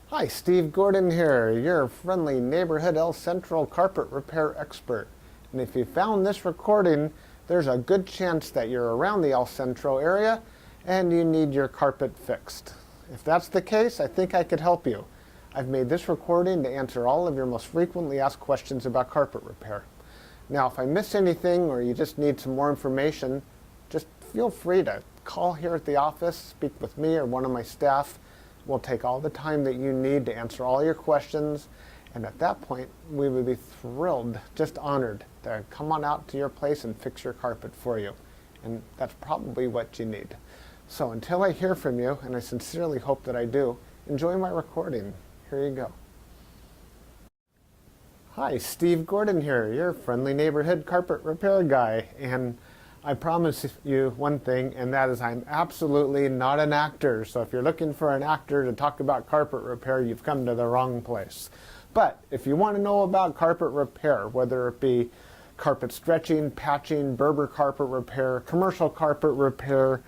Hi, Steve Gordon here, your friendly neighborhood El Centro carpet repair expert. And if you found this recording, there's a good chance that you're around the El Centro area and you need your carpet fixed. If that's the case, I think I could help you. I've made this recording to answer all of your most frequently asked questions about carpet repair. Now, if I miss anything or you just need some more information, just feel free to call here at the office, speak with me or one of my staff. We'll take all the time that you need to answer all your questions, and at that point we would be thrilled, just honored to come on out to your place and fix your carpet for you. And that's probably what you need. So until I hear from you, and I sincerely hope that I do, enjoy my recording. Here you go. Hi, Steve Gordon here, your friendly neighborhood carpet repair guy, and I promise you one thing, and that is I'm absolutely not an actor. So if you're looking for an actor to talk about carpet repair, you've come to the wrong place. But if you want to know about carpet repair, whether it be carpet stretching, patching, Berber carpet repair, commercial carpet repair,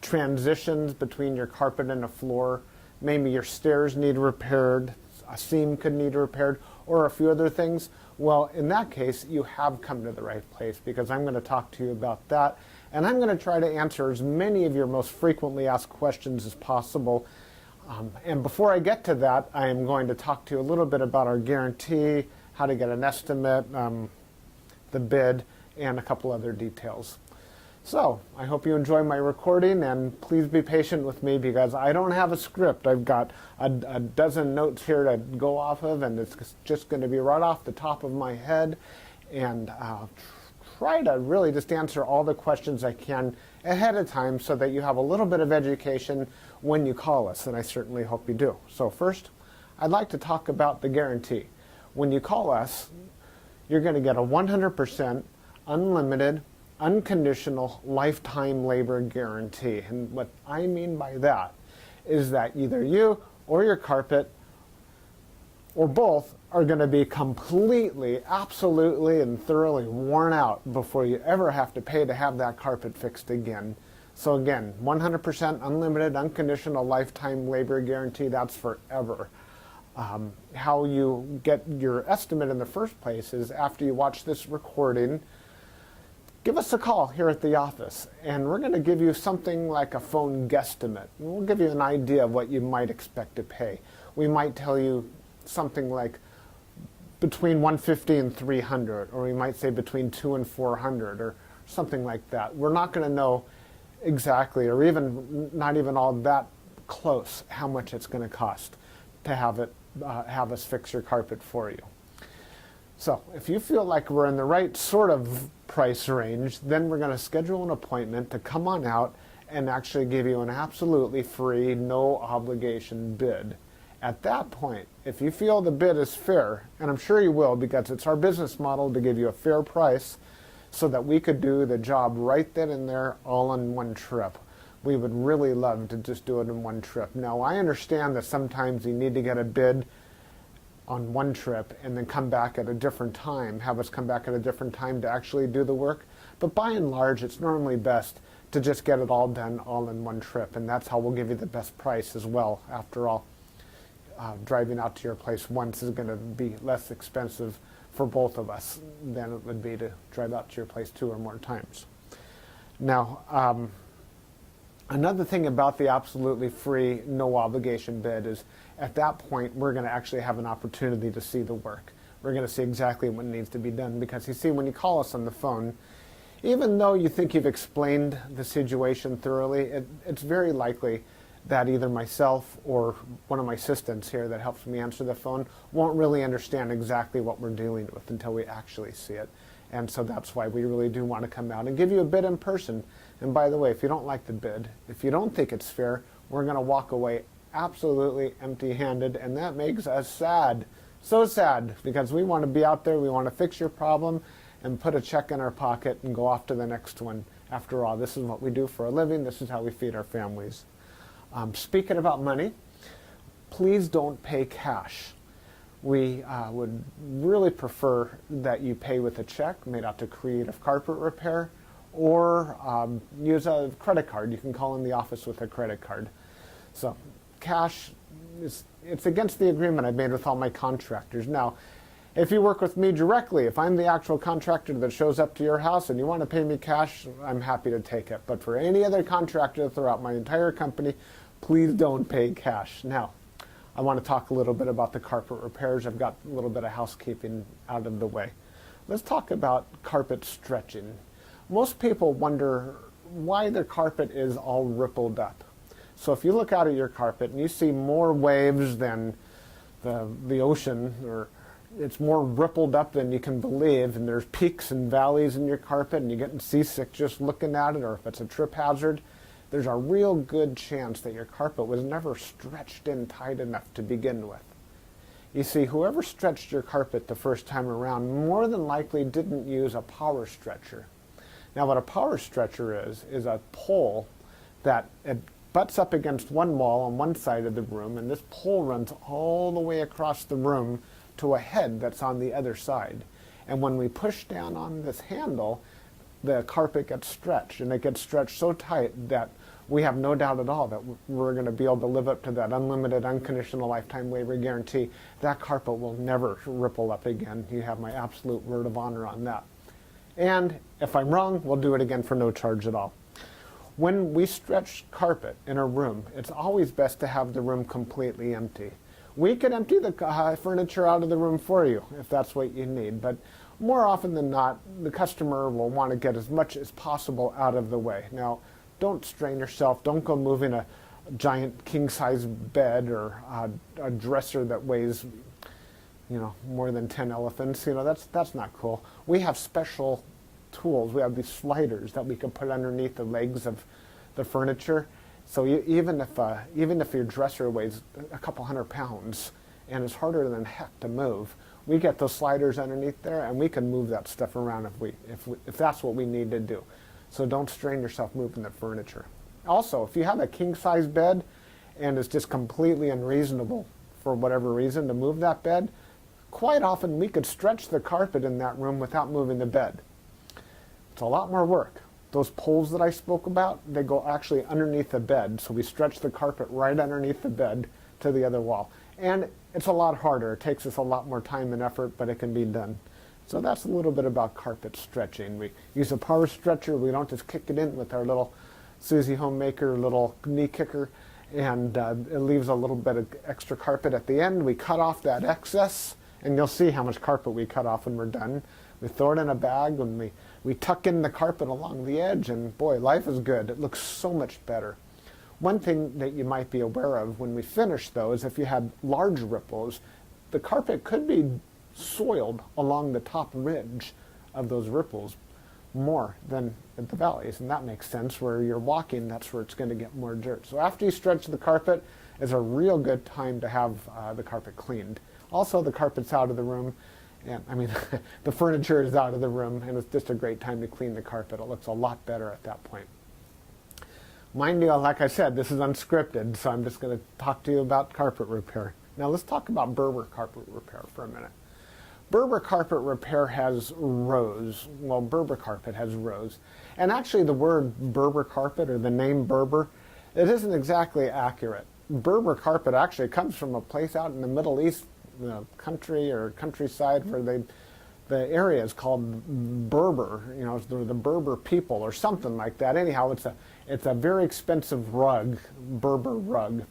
transitions between your carpet and a floor, maybe your stairs need repaired, a seam could need repaired, or a few other things, well, in that case, you have come to the right place, because I'm going to talk to you about that, and I'm going to try to answer as many of your most frequently asked questions as possible. And before I get to that, I am going to talk to you a little bit about our guarantee, how to get an estimate, the bid, and a couple other details. So, I hope you enjoy my recording, and please be patient with me because I don't have a script. I've got a dozen notes here to go off of, and it's just going to be right off the top of my head, and I'll try to really just answer all the questions I can ahead of time so that you have a little bit of education when you call us, and I certainly hope you do. So first, I'd like to talk about the guarantee. When you call us, you're going to get a 100% unlimited unconditional lifetime labor guarantee. And what I mean by that is that either you or your carpet or both are going to be completely, absolutely, and thoroughly worn out before you ever have to pay to have that carpet fixed again. So again, 100% unlimited unconditional lifetime labor guarantee, that's forever. How you get your estimate in the first place is after you watch this recording, give us a call here at the office, and we're going to give you something like a phone guesstimate. We'll give you an idea of what you might expect to pay. We might tell you something like between $150 and $300, or we might say between $200 and $400, or something like that. We're not going to know exactly, or even not even all that close, how much it's going to cost to have us fix your carpet for you. So if you feel like we're in the right sort of price range, then we're going to schedule an appointment to come on out and actually give you an absolutely free, no obligation bid. At that point, if you feel the bid is fair, and I'm sure you will because it's our business model to give you a fair price so that we could do the job right then and there all in one trip. We would really love to just do it in one trip. Now, I understand that sometimes you need to get a bid on one trip and then come back at a different time, have us come back at a different time to actually do the work. But by and large, it's normally best to just get it all done all in one trip, and that's how we'll give you the best price as well. After all, driving out to your place once is going to be less expensive for both of us than it would be to drive out to your place 2 or more times. Now, another thing about the absolutely free, no obligation bid is at that point we're going to actually have an opportunity to see the work. We're going to see exactly what needs to be done because you see, when you call us on the phone, even though you think you've explained the situation thoroughly, it's very likely that either myself or one of my assistants here that helps me answer the phone won't really understand exactly what we're dealing with until we actually see it. And so that's why we really do want to come out and give you a bid in person. And by the way, if you don't like the bid, if you don't think it's fair, we're going to walk away absolutely empty-handed, and that makes us sad. So sad, because we want to be out there, we want to fix your problem and put a check in our pocket and go off to the next one. After all, this is what we do for a living. This is how we feed our families. Speaking about money, please don't pay cash. We would really prefer that you pay with a check made out to Creative Carpet Repair, or use a credit card. You can call in the office with a credit card. So cash it's against the agreement I made with all my contractors. Now, if you work with me directly, if I'm the actual contractor that shows up to your house and you want to pay me cash, I'm happy to take it. But for any other contractor throughout my entire company, please don't pay cash. Now, I want to talk a little bit about the carpet repairs. I've got a little bit of housekeeping out of the way. Let's talk about carpet stretching. Most people wonder why their carpet is all rippled up. So if you look out at your carpet and you see more waves than the ocean, or it's more rippled up than you can believe, and there's peaks and valleys in your carpet and you're getting seasick just looking at it, or if it's a trip hazard, there's a real good chance that your carpet was never stretched in tight enough to begin with. You see, whoever stretched your carpet the first time around more than likely didn't use a power stretcher. Now what a power stretcher is a pole that it butts up against one wall on one side of the room, and this pole runs all the way across the room to a head that's on the other side. And when we push down on this handle, the carpet gets stretched, and it gets stretched so tight that we have no doubt at all that we're going to be able to live up to that unlimited, unconditional lifetime waiver guarantee. That carpet will never ripple up again. You have my absolute word of honor on that. And if I'm wrong, we'll do it again for no charge at all. When we stretch carpet in a room, it's always best to have the room completely empty. We can empty the furniture out of the room for you if that's what you need, but more often than not, the customer will want to get as much as possible out of the way. Now, don't strain yourself. Don't go moving a giant king-size bed or a dresser that weighs, more than 10 elephants. That's not cool. We have special tools. We have these sliders that we can put underneath the legs of the furniture. So even if your dresser weighs a couple hundred pounds and it's harder than heck to move, we get those sliders underneath there and we can move that stuff around if that's what we need to do. So don't strain yourself moving the furniture. Also, if you have a king-size bed and it's just completely unreasonable for whatever reason to move that bed, quite often we could stretch the carpet in that room without moving the bed. It's a lot more work. Those poles that I spoke about, they go actually underneath the bed, so we stretch the carpet right underneath the bed to the other wall. And it's a lot harder. It takes us a lot more time and effort, but it can be done. So that's a little bit about carpet stretching. We use a power stretcher. We don't just kick it in with our little Susie Homemaker little knee kicker, and it leaves a little bit of extra carpet at the end. We cut off that excess, and you'll see how much carpet we cut off when we're done. We throw it in a bag, and we tuck in the carpet along the edge, and boy, life is good. It looks so much better. One thing that you might be aware of when we finish, though, is if you had large ripples, the carpet could be soiled along the top ridge of those ripples more than at the valleys, and that makes sense. Where you're walking, that's where it's going to get more dirt. So after you stretch the carpet is a real good time to have the carpet cleaned. Also, the carpet's out of the room, and the furniture is out of the room, and it's just a great time to clean the carpet. It looks a lot better at that point. Mind you, like I said, this is unscripted, so I'm just going to talk to you about carpet repair. Now let's talk about Berber carpet repair for a minute. Berber carpet repair has rows. Well, Berber carpet has rows. And actually the word Berber carpet, or the name Berber, it isn't exactly accurate. Berber carpet actually comes from a place out in the Middle East, country or countryside, where the area is called Berber. The Berber people or something like that. Anyhow, it's a very expensive rug, Berber rug.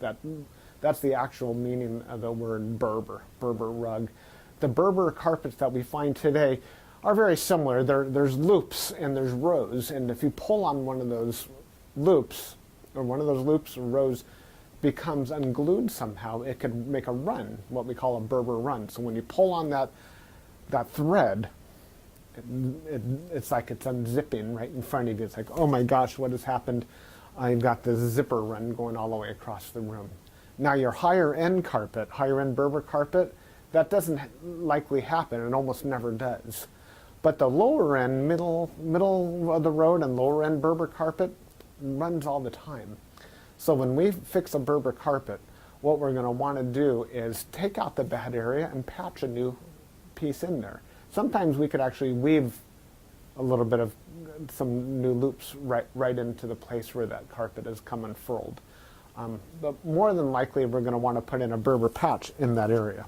That's the actual meaning of the word Berber rug. The Berber carpets that we find today are very similar. There's loops and there's rows, and if you pull on one of those loops, or rows becomes unglued somehow, it could make a run, what we call a Berber run. So when you pull on that thread, it's like it's unzipping right in front of you. It's like, oh my gosh, what has happened? I've got this zipper run going all the way across the room. Now your higher end Berber carpet, that doesn't likely happen. It almost never does. But the lower end, middle of the road and lower end Berber carpet runs all the time. So when we fix a Berber carpet, what we're going to want to do is take out the bad area and patch a new piece in there. Sometimes we could actually weave a little bit of some new loops right into the place where that carpet has come unfurled. But more than likely, we're going to want to put in a Berber patch in that area.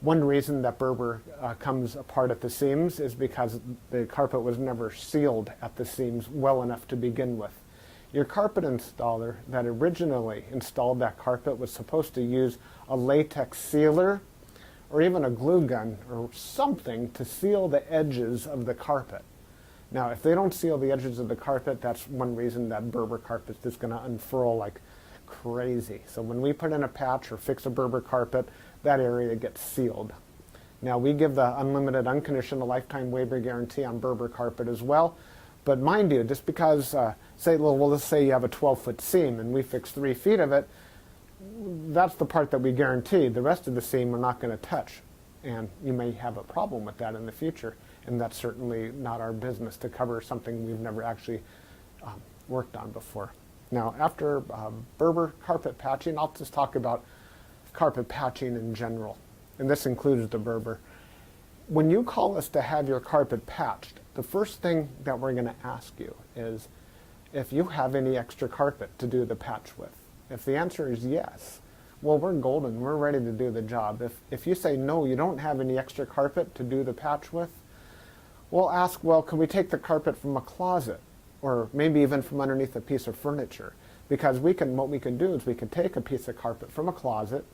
One reason that Berber comes apart at the seams is because the carpet was never sealed at the seams well enough to begin with. Your carpet installer that originally installed that carpet was supposed to use a latex sealer or even a glue gun or something to seal the edges of the carpet. Now, if they don't seal the edges of the carpet, that's one reason that Berber carpet is going to unfurl like crazy. So when we put in a patch or fix a Berber carpet, that area gets sealed. Now, we give the unlimited, unconditional lifetime waiver guarantee on Berber carpet as well. But mind you, just because, let's say you have a 12-foot seam and we fix 3 feet of it, that's the part that we guarantee. The rest of the seam we're not going to touch. And you may have a problem with that in the future. And that's certainly not our business to cover something we've never actually worked on before. Now, after Berber carpet patching, I'll just talk about carpet patching in general. And this includes the Berber. When you call us to have your carpet patched, the first thing that we're going to ask you is if you have any extra carpet to do the patch with. If the answer is yes, well, we're golden. We're ready to do the job. If you say no, you don't have any extra carpet to do the patch with, we'll ask, well, can we take the carpet from a closet or maybe even from underneath a piece of furniture? Because what we can do is we can take a piece of carpet from a closet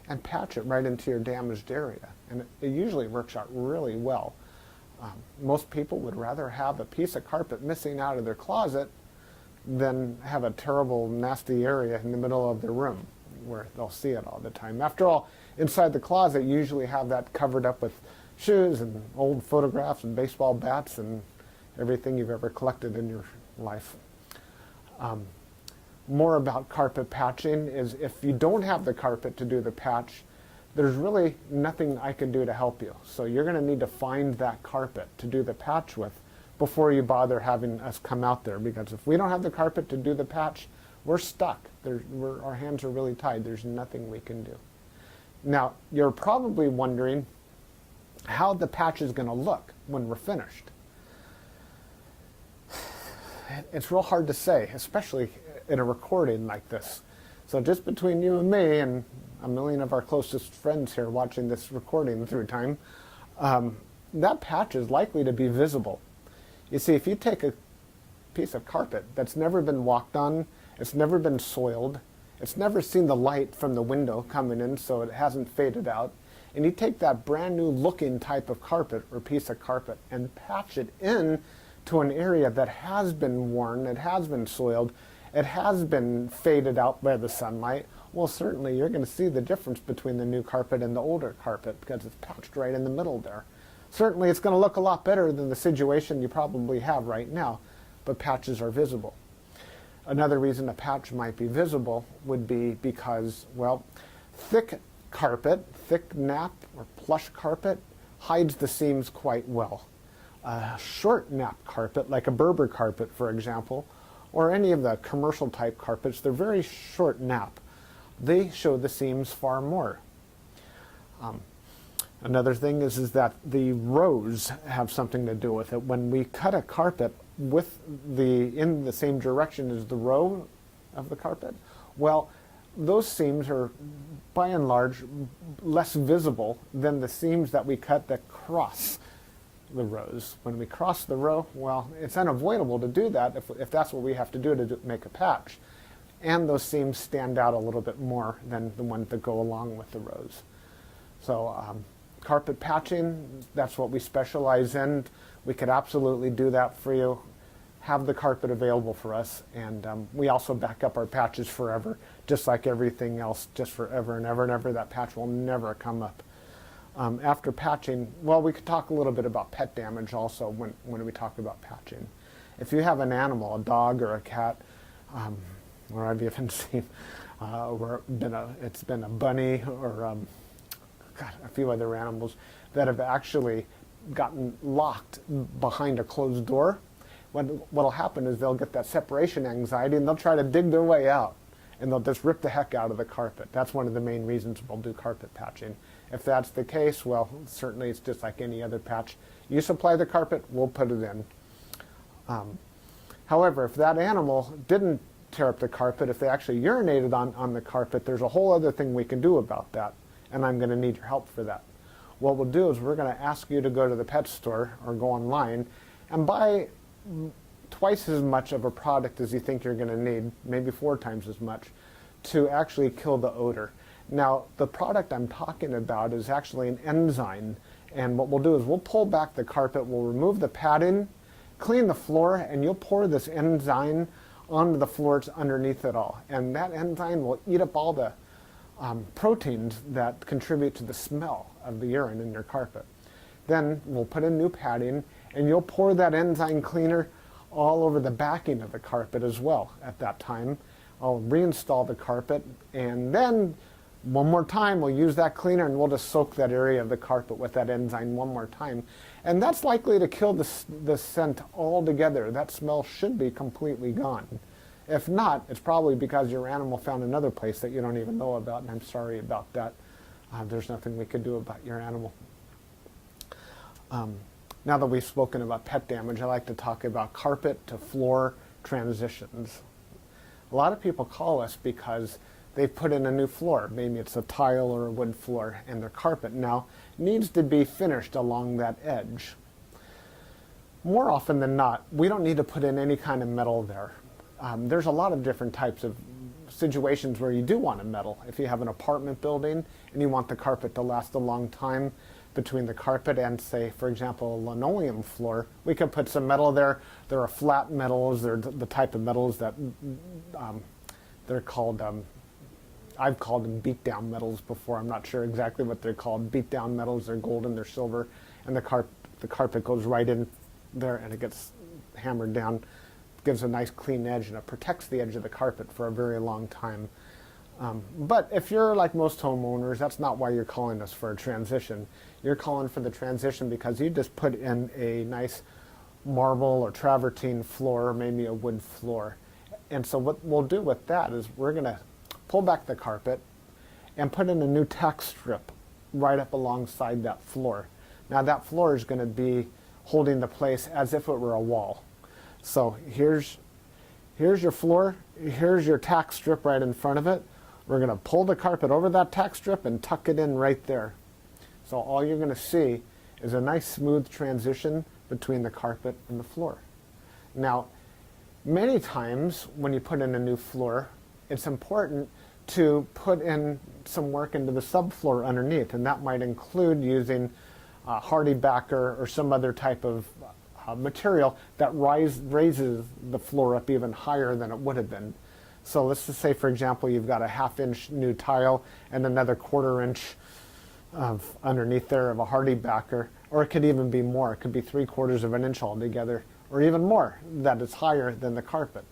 and patch it right into your damaged area. And it usually works out really well. Most people would rather have a piece of carpet missing out of their closet than have a terrible, nasty area in the middle of their room where they'll see it all the time. After all, inside the closet, you usually have that covered up with shoes and old photographs and baseball bats and everything you've ever collected in your life. More about carpet patching is if you don't have the carpet to do the patch, there's really nothing I can do to help you. So you're going to need to find that carpet to do the patch with before you bother having us come out there, because if we don't have the carpet to do the patch, we're stuck. Our hands are really tied. There's nothing we can do. Now, you're probably wondering how the patch is going to look when we're finished. It's real hard to say, especially in a recording like this. So just between you and me and a million of our closest friends here watching this recording through time, that patch is likely to be visible. You see, if you take a piece of carpet that's never been walked on, it's never been soiled, it's never seen the light from the window coming in so it hasn't faded out, and you take that brand new looking type of carpet or piece of carpet and patch it in to an area that has been worn, it has been soiled, it has been faded out by the sunlight, well, certainly you're going to see the difference between the new carpet and the older carpet because it's patched right in the middle there. Certainly it's going to look a lot better than the situation you probably have right now, but patches are visible. Another reason a patch might be visible would be because, well, thick carpet, thick nap or plush carpet hides the seams quite well. A short nap carpet, like a Berber carpet, for example, or any of the commercial type carpets, they're very short nap. They show the seams far more. Another thing is that the rows have something to do with it. When we cut a carpet in the same direction as the row of the carpet, well, those seams are by and large less visible than the seams that we cut that cross the rows. When we cross the row, well, it's unavoidable to do that if that's what we have to do to make a patch. And those seams stand out a little bit more than the ones that go along with the rows. So carpet patching, that's what we specialize in. We could absolutely do that for you. Have the carpet available for us, and we also back up our patches forever, just like everything else, just forever and ever and ever. That patch will never come up. After patching, well, we could talk a little bit about pet damage also when we talk about patching. If you have an animal, a dog or a cat, or I've even seen where it's been a bunny or a few other animals that have actually gotten locked behind a closed door, what'll happen is they'll get that separation anxiety and they'll try to dig their way out and they'll just rip the heck out of the carpet. That's one of the main reasons we'll do carpet patching. If that's the case, well, certainly it's just like any other patch. You supply the carpet, we'll put it in. However, if that animal didn't tear up the carpet, if they actually urinated on the carpet, there's a whole other thing we can do about that, and I'm going to need your help for that. What we'll do is we're going to ask you to go to the pet store or go online and buy twice as much of a product as you think you're going to need, maybe 4 times as much, to actually kill the odor. Now, the product I'm talking about is actually an enzyme, and what we'll do is we'll pull back the carpet, we'll remove the padding, clean the floor, and you'll pour this enzyme onto the floors underneath it all. And that enzyme will eat up all the proteins that contribute to the smell of the urine in your carpet. Then we'll put in new padding, and you'll pour that enzyme cleaner all over the backing of the carpet as well at that time. I'll reinstall the carpet, and then one more time we'll use that cleaner, and we'll just soak that area of the carpet with that enzyme one more time. And that's likely to kill the scent altogether. That smell should be completely gone. If not, it's probably because your animal found another place that you don't even know about, and I'm sorry about that. There's nothing we could do about your animal. Now that we've spoken about pet damage, I like to talk about carpet to floor transitions. A lot of people call us because they've put in a new floor. Maybe it's a tile or a wood floor, and their carpet now needs to be finished along that edge. More often than not, we don't need to put in any kind of metal there. There's a lot of different types of situations where you do want a metal. If you have an apartment building and you want the carpet to last a long time, between the carpet and, say, for example, a linoleum floor, we could put some metal there. There are flat metals. They're the type of metals that they're called, I've called them beat-down metals before. I'm not sure exactly what they're called. Beat-down metals, they're golden, they're silver, and the carpet goes right in there and it gets hammered down, gives a nice clean edge, and it protects the edge of the carpet for a very long time. But if you're like most homeowners, that's not why you're calling us for a transition. You're calling for the transition because you just put in a nice marble or travertine floor, or maybe a wood floor. And so what we'll do with that is we're going to pull back the carpet and put in a new tack strip right up alongside that floor. Now that floor is going to be holding the place as if it were a wall. So here's your floor, here's your tack strip right in front of it. We're going to pull the carpet over that tack strip and tuck it in right there. So all you're going to see is a nice smooth transition between the carpet and the floor. Now, many times when you put in a new floor, it's important to put in some work into the subfloor underneath, and that might include using hardy backer or some other type of material that raises the floor up even higher than it would have been. So let's just say, for example, you've got a 1/2 inch new tile and another 1/4 inch of underneath there of a hardy backer, or it could even be more. It could be 3/4 of an inch altogether, or even more, that is higher than the carpet.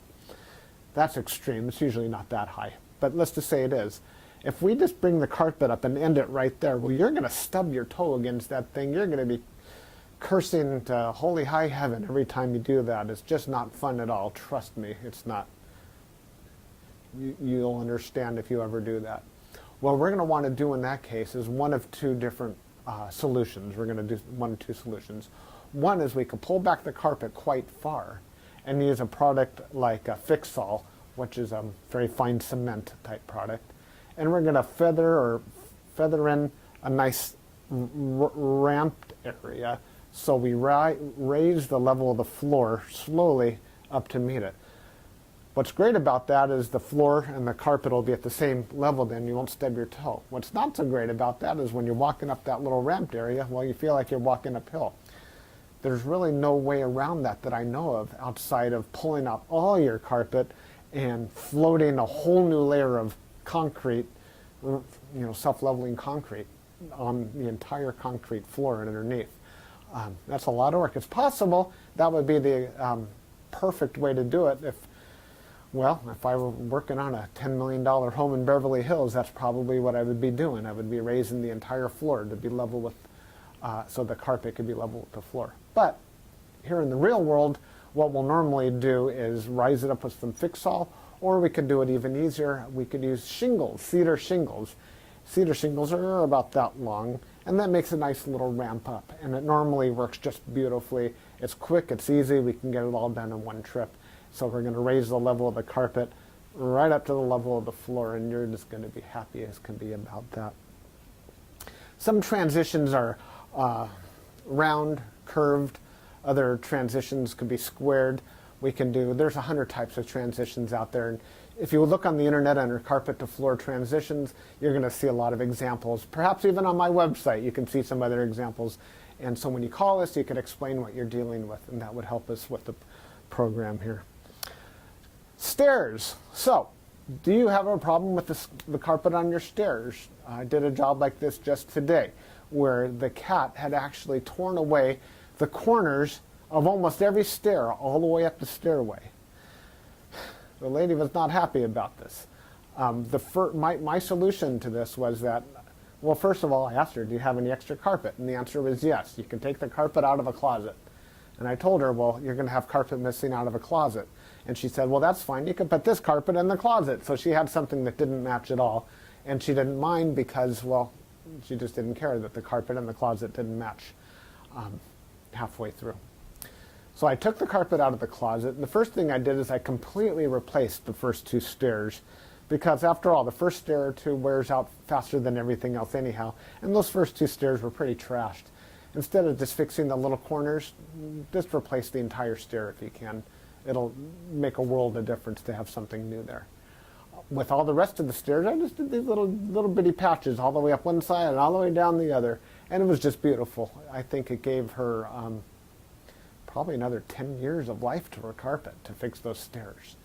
That's extreme. It's usually not that high, but let's just say it is. If we just bring the carpet up and end it right there, well, you're going to stub your toe against that thing. You're going to be cursing to holy high heaven every time you do that. It's just not fun at all. Trust me, it's not. You'll understand if you ever do that. What we're going to want to do in that case is one of two different solutions. We're going to do one of two solutions. One is we can pull back the carpet quite far and use a product like a Fix-All, which is a very fine cement type product. And we're going to feather in a nice ramped area, so we raise the level of the floor slowly up to meet it. What's great about that is the floor and the carpet will be at the same level, then you won't stub your toe. What's not so great about that is when you're walking up that little ramped area, well, you feel like you're walking uphill. There's really no way around that I know of outside of pulling out all your carpet and floating a whole new layer of concrete, self-leveling concrete on the entire concrete floor and underneath. That's a lot of work. It's possible. That would be the perfect way to do it if I were working on a $10 million home in Beverly Hills, that's probably what I would be doing. I would be raising the entire floor to be level with, so the carpet could be level with the floor. But here in the real world, what we'll normally do is rise it up with some Fix-All, or we could do it even easier. We could use shingles, cedar shingles. Cedar shingles are about that long, and that makes a nice little ramp up. And it normally works just beautifully. It's quick, it's easy, we can get it all done in one trip. So we're going to raise the level of the carpet, right up to the level of the floor, and you're just going to be happy as can be about that. Some transitions are round, curved. Other transitions could be squared. There's 100 types of transitions out there. And if you look on the internet under carpet to floor transitions, you're going to see a lot of examples. Perhaps even on my website, you can see some other examples. And so when you call us, you can explain what you're dealing with, and that would help us with the program here. Stairs. So, do you have a problem with the carpet on your stairs? I did a job like this just today, where the cat had actually torn away the corners of almost every stair all the way up the stairway. The lady was not happy about this. My solution to this was that, well, first of all, I asked her, do you have any extra carpet? And the answer was yes. You can take the carpet out of a closet. And I told her, well, you're going to have carpet missing out of a closet. And she said, well, that's fine. You can put this carpet in the closet. So she had something that didn't match at all. And she didn't mind because, well, she just didn't care that the carpet in the closet didn't match halfway through. So I took the carpet out of the closet. And the first thing I did is I completely replaced the first two stairs. Because after all, the first stair or two wears out faster than everything else anyhow. And those first two stairs were pretty trashed. Instead of just fixing the little corners, just replace the entire stair if you can. It'll make a world of difference to have something new there. With all the rest of the stairs, I just did these little bitty patches all the way up one side and all the way down the other. And it was just beautiful. I think it gave her probably another 10 years of life to her carpet to fix those stairs.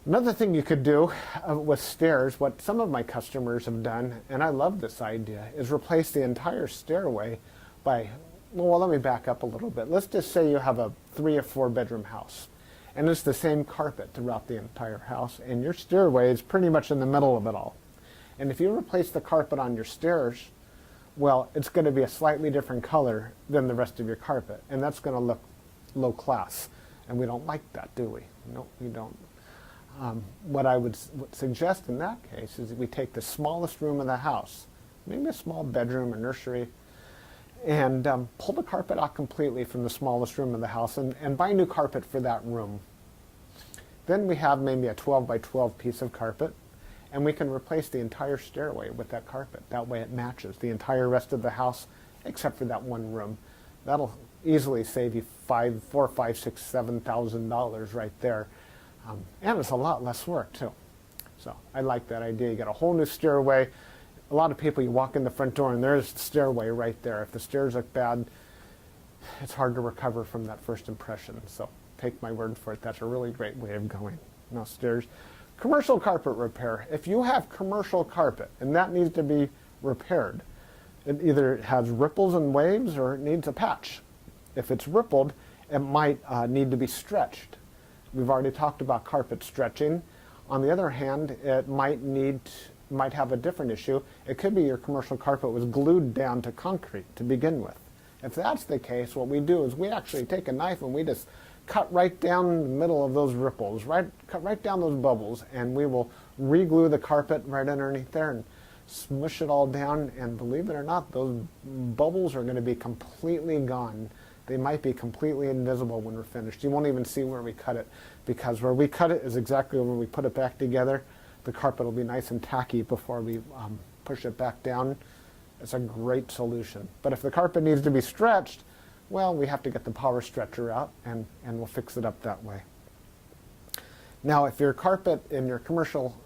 Another thing you could do with stairs, what some of my customers have done, and I love this idea, is replace the entire stairway by, well, let me back up a little bit. Let's just say you have a 3 or 4 bedroom house, and it's the same carpet throughout the entire house, and your stairway is pretty much in the middle of it all. And if you replace the carpet on your stairs, well, it's going to be a slightly different color than the rest of your carpet, and that's going to look low class, and we don't like that, do we? No, we don't. What I would suggest in that case is that we take the smallest room in the house, maybe a small bedroom or nursery, and pull the carpet out completely from the smallest room in the house and buy new carpet for that room. Then we have maybe a 12 by 12 piece of carpet, and we can replace the entire stairway with that carpet. That way it matches the entire rest of the house except for that one room. That'll easily save you $4,000, $5,000, $6,000, $7,000 right there. And it's a lot less work too. So I like that idea. You get a whole new stairway. A lot of people, you walk in the front door and there's the stairway right there. If the stairs look bad, it's hard to recover from that first impression. So take my word for it. That's a really great way of going. Now stairs. Commercial carpet repair. If you have commercial carpet and that needs to be repaired, it either has ripples and waves or it needs a patch. If it's rippled, it might need to be stretched. We've already talked about carpet stretching. On the other hand, it might have a different issue. It could be your commercial carpet was glued down to concrete to begin with. If that's the case, what we do is we actually take a knife and we just cut right down the middle of those ripples, cut right down those bubbles, and we will re-glue the carpet right underneath there and smush it all down. And believe it or not, those bubbles are going to be completely gone. They might be completely invisible when we're finished. You won't even see where we cut it, because where we cut it is exactly where we put it back together. The carpet will be nice and tacky before we push it back down. It's a great solution. But if the carpet needs to be stretched, well, we have to get the power stretcher out, and we'll fix it up that way. Now, if your carpet in your commercial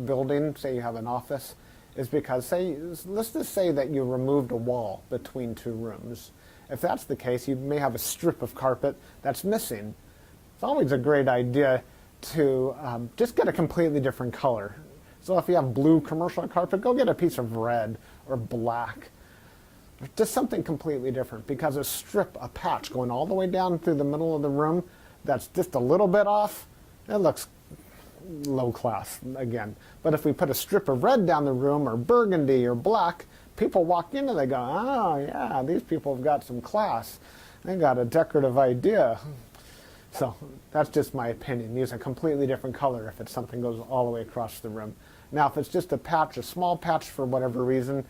building, say you have an office, is because, let's just say that you removed a wall between two rooms. If that's the case, you may have a strip of carpet that's missing. It's always a great idea to just get a completely different color. So if you have blue commercial carpet, go get a piece of red or black. Just something completely different, because a strip, a patch going all the way down through the middle of the room that's just a little bit off, it looks low class again. But if we put a strip of red down the room, or burgundy or black, people walk in and they go, oh yeah, these people have got some class. They got a decorative idea. So that's just my opinion. Use a completely different color if it's something goes all the way across the room. Now if it's just a patch, a small patch for whatever reason,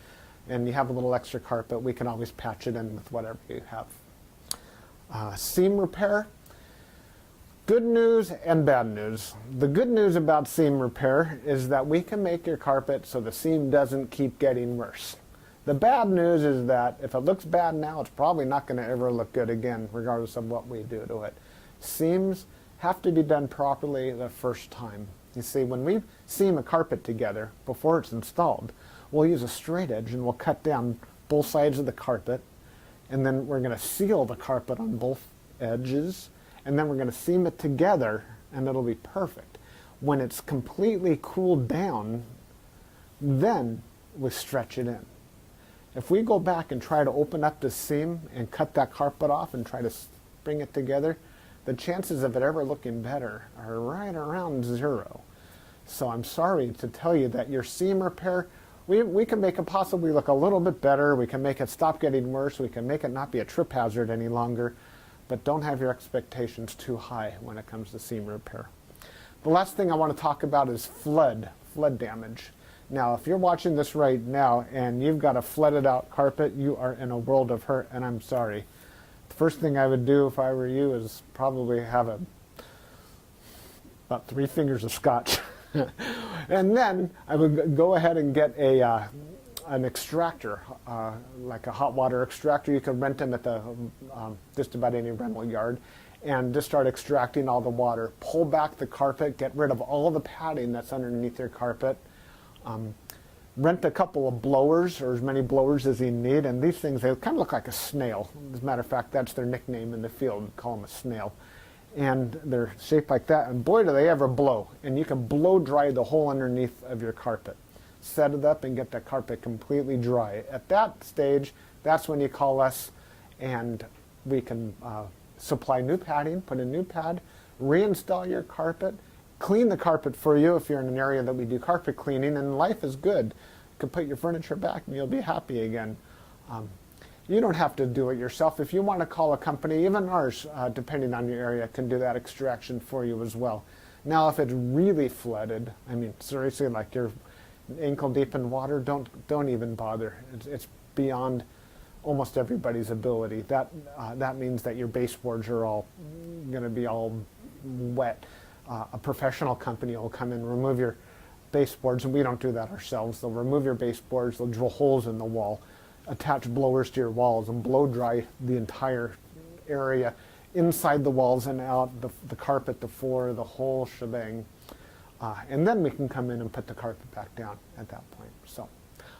and you have a little extra carpet, we can always patch it in with whatever you have. Seam repair. Good news and bad news. The good news about seam repair is that we can make your carpet so the seam doesn't keep getting worse. The bad news is that if it looks bad now, it's probably not going to ever look good again, regardless of what we do to it. Seams have to be done properly the first time. You see, when we seam a carpet together before it's installed, we'll use a straight edge and we'll cut down both sides of the carpet, and then we're going to seal the carpet on both edges, and then we're going to seam it together, and it'll be perfect. When it's completely cooled down, then we stretch it in. If we go back and try to open up the seam and cut that carpet off and try to bring it together, the chances of it ever looking better are right around 0. So I'm sorry to tell you that your seam repair, we can make it possibly look a little bit better. We can make it stop getting worse. We can make it not be a trip hazard any longer. But don't have your expectations too high when it comes to seam repair. The last thing I want to talk about is flood damage. Now, if you're watching this right now and you've got a flooded out carpet, you are in a world of hurt, and I'm sorry. The first thing I would do if I were you is probably have about 3 fingers of scotch. And then I would go ahead and get an extractor, like a hot water extractor. You can rent them at the just about any rental yard, and just start extracting all the water. Pull back the carpet, get rid of all the padding that's underneath your carpet. Rent a couple of blowers, or as many blowers as you need, and these things, they kind of look like a snail. As a matter of fact, that's their nickname in the field. We call them a snail. And they're shaped like that, and boy do they ever blow. And you can blow dry the whole underneath of your carpet. Set it up and get the carpet completely dry. At that stage, that's when you call us, and we can supply new padding, put a new pad, reinstall your carpet, clean the carpet for you if you're in an area that we do carpet cleaning, and life is good. You can put your furniture back and you'll be happy again. You don't have to do it yourself. If you want to call a company, even ours, depending on your area, can do that extraction for you as well. Now, if it's really flooded, I mean, seriously, like you're ankle deep in water, don't even bother. It's beyond almost everybody's ability. That means that your baseboards are all going to be all wet. A professional company will come in and remove your baseboards, and we don't do that ourselves. They'll remove your baseboards, they'll drill holes in the wall, attach blowers to your walls, and blow dry the entire area, inside the walls and out, the carpet, the floor, the whole shebang. And then we can come in and put the carpet back down at that point. So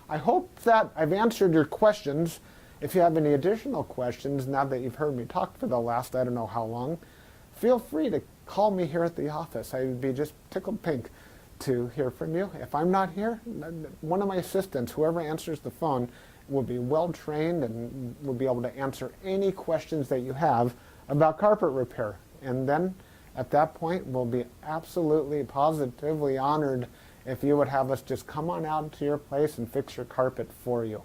I hope that I've answered your questions. If you have any additional questions, now that you've heard me talk for the last I don't know how long, feel free to call me here at the office. I would be just tickled pink to hear from you. If I'm not here, one of my assistants, whoever answers the phone, will be well trained and will be able to answer any questions that you have about carpet repair. And then at that point, we'll be absolutely positively honored if you would have us just come on out to your place and fix your carpet for you.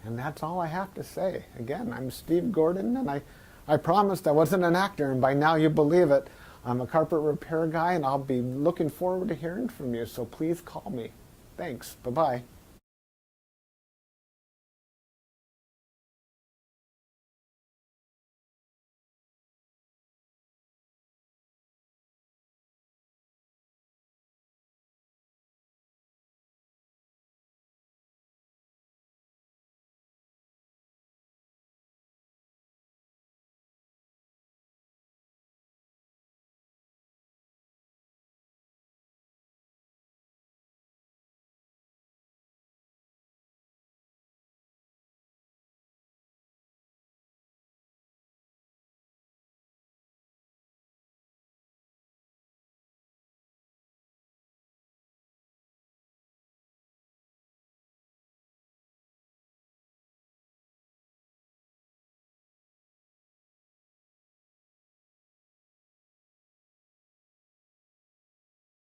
And that's all I have to say. Again, I'm Steve Gordon, and I promised I wasn't an actor, and by now you believe it. I'm a carpet repair guy, and I'll be looking forward to hearing from you, so please call me. Thanks. Bye-bye.